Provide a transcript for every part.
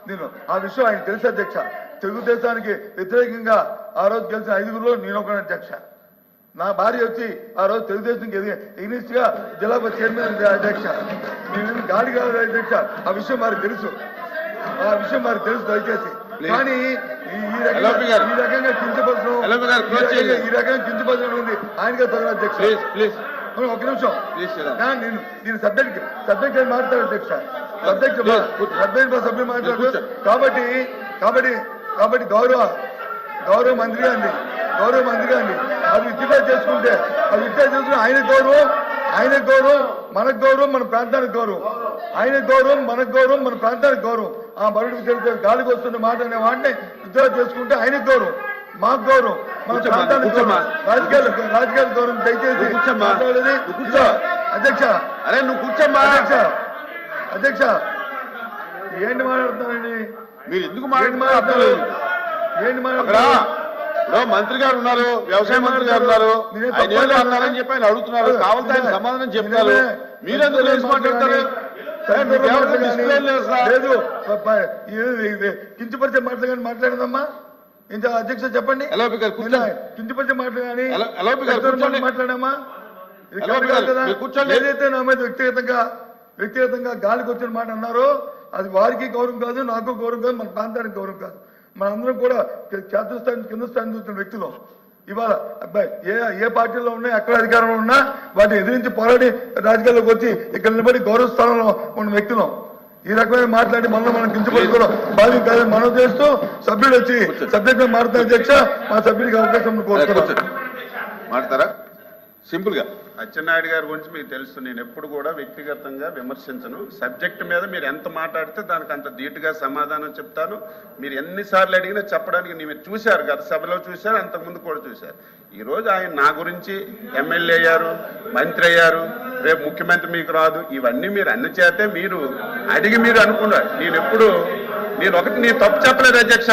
నేను ఆ విషయం ఆయన తెలుసు అధ్యక్ష. తెలుగుదేశానికి వ్యతిరేకంగా ఆ రోజు గెలిచిన 5గురిలో నేను ఒక అధ్యక్ష. నా భార్య వచ్చి ఆ రోజు తెలుగుదేశం ఎగ్నిస్ట్ గా జిల్లా చైర్మన్ అధ్యక్ష. నేను గాడి కాదు అధ్యక్ష. ఆ విషయం వారికి తెలుసు, దయచేసి. కానీ ఈ రకంగా కించపరచడం ఉంది ఆయనగా తగిన అధ్యక్ష. ఒక నిమిషం, నేను సబ్జెక్ట్ మాట్లాడు అధ్యక్ష. సభ్యులు మాట్లాడు. కాబట్టి గౌరవ మంత్రి అండి అది విత్డ్రా చేసుకుంటే ఆయన గౌరవం మనకు గౌరవం, మన ప్రాంతానికి గౌరవం. ఆయన గౌరవం మనకు గౌరవం, మన ప్రాంతానికి గౌరవం. ఆ బరుడు గాలికి వస్తున్న మాట అనే వాటిని విత్డ్రా చేసుకుంటే ఆయనకు గౌరవం, మాకు గౌరవం, మన ప్రాంతానికి గౌరవం, రాజకీయాల గౌరవం. దయచేసి మాట్లాడేది అధ్యక్ష. అరే నువ్వు కూర్చోమ్మా అధ్యక్ష. ఏంటి మాట్లాడుతున్నానండి? మీరు ఎందుకు మాట్లాడుతున్నారు? మంత్రి గారు ఉన్నారు, వ్యవసాయ మంత్రి గారు ఉన్నారు, ఆయన ఏదో అన్నారని చెప్పి ఆయన అడుగుతున్నారు. కావాలంటే ఆయన సమాధానం చెప్తారు. మీరెందుకు లేచి మాట్లాడతారు? లేదు, కించపరిచే మాటలు కానీ మాట్లాడదమ్మా. ఇంత అధ్యక్ష చెప్పండి. కించపరిచే మాటలు కానీ మాట్లాడమ్మా. ఏదైతే నా మీద వ్యక్తిగతంగా గాలికి వచ్చిన మాట అన్నారో అది వారికి గౌరవం కాదు, నాకు గౌరవం కాదు, మన ప్రాంతానికి గౌరవం కాదు. మనందరం కూడా కింద స్థాయి చూస్తున్న వ్యక్తులు. ఇవాళ అబ్బాయి ఏ పార్టీలో ఉన్నా, ఎక్కడ అధికారంలో ఉన్నా వాటిని ఎదిరించి పోరాడి రాజకీయాల్లోకి వచ్చి ఇక్కడ నిలబడి గౌరవ స్థానంలో ఉన్న వ్యక్తులు ఈ రకమైన మాట్లాడి మనం కించపరుచుకోవడం బాధ్యత కాదని మనం చేస్తూ సభ్యుడు వచ్చి సబ్జెక్ట్ మాట్లాడుతున్న అధ్యక్ష. మా సభ్యుడికి అవకాశం కోరుతున్నాం. మాట్లాడతారా? సింపుల్ గా. అచ్చెన్నాయుడు గారి గురించి మీకు తెలుసు, నేను ఎప్పుడు కూడా వ్యక్తిగతంగా విమర్శించను. సబ్జెక్ట్ మీద మీరు ఎంత మాట్లాడితే దానికి అంత ధీటుగా సమాధానం చెప్తాను. మీరు ఎన్నిసార్లు అడిగినా చెప్పడానికి మీరు చూశారు, గత సభలో చూశారు, అంతకుముందు కూడా చూశారు. ఈరోజు ఆయన నా గురించి ఎమ్మెల్యే అయ్యారు, మంత్రి అయ్యారు, రేపు ముఖ్యమంత్రి మీకు రాదు, ఇవన్నీ మీరు అన్ని చేతే మీరు అడిగి మీరు అనుకున్నారు. నేను తప్పు చెప్పలేదు అధ్యక్ష.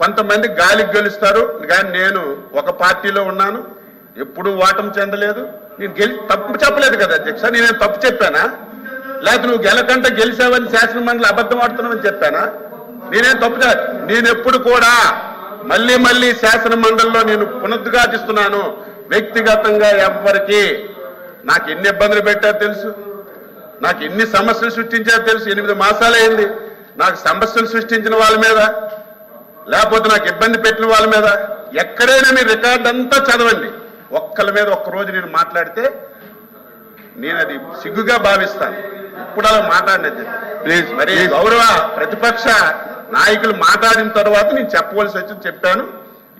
కొంతమంది గాలికి గెలుస్తారు, కానీ నేను ఒక పార్టీలో ఉన్నాను, ఎప్పుడు ఓటమి చెందలేదు. నేను తప్పు చెప్పలేదు కదా అధ్యక్ష. నేనేం తప్పు చెప్పానా? లేకపోతే నువ్వు గెలకంటే గెలిచావని శాసనమండలి అబద్ధం ఆడుతున్నావని చెప్పానా? నేనేం తప్పు నేను ఎప్పుడు కూడా మళ్ళీ శాసన మండలిలో నేను పునరుద్ఘాటిస్తున్నాను. వ్యక్తిగతంగా ఎవ్వరికి నాకు ఎన్ని ఇబ్బందులు పెట్టారో తెలుసు, నాకు ఎన్ని సమస్యలు సృష్టించారో తెలుసు. 8 మాసాలైంది నాకు సమస్యలు సృష్టించిన వాళ్ళ మీద, లేకపోతే నాకు ఇబ్బంది పెట్టిన వాళ్ళ మీద ఎక్కడైనా మీరు రికార్డు అంతా చదవండి. ఒక్కల మీద ఒక్కరోజు నేను మాట్లాడితే నేను అది సిగ్గుగా భావిస్తాను. ఇప్పుడు అలా మాట్లాడినది ప్లీజ్. మరి గౌరవ ప్రతిపక్ష నాయకులు మాట్లాడిన తర్వాత నేను చెప్పవలసి వచ్చి చెప్పాను.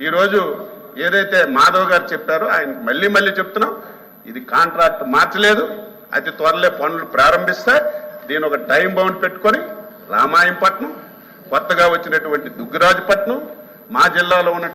ఈరోజు ఏదైతే మాధవ్ గారు చెప్పారో ఆయనకు మళ్ళీ చెప్తున్నాం, ఇది కాంట్రాక్ట్ మార్చలేదు, అతి త్వరలో పనులు ప్రారంభిస్తాయి. దీని ఒక టైం బౌండ్ పెట్టుకొని రామాయంపట్నం, కొత్తగా వచ్చినటువంటి దుగ్గిరాజుపట్నం, మా జిల్లాలో ఉన్న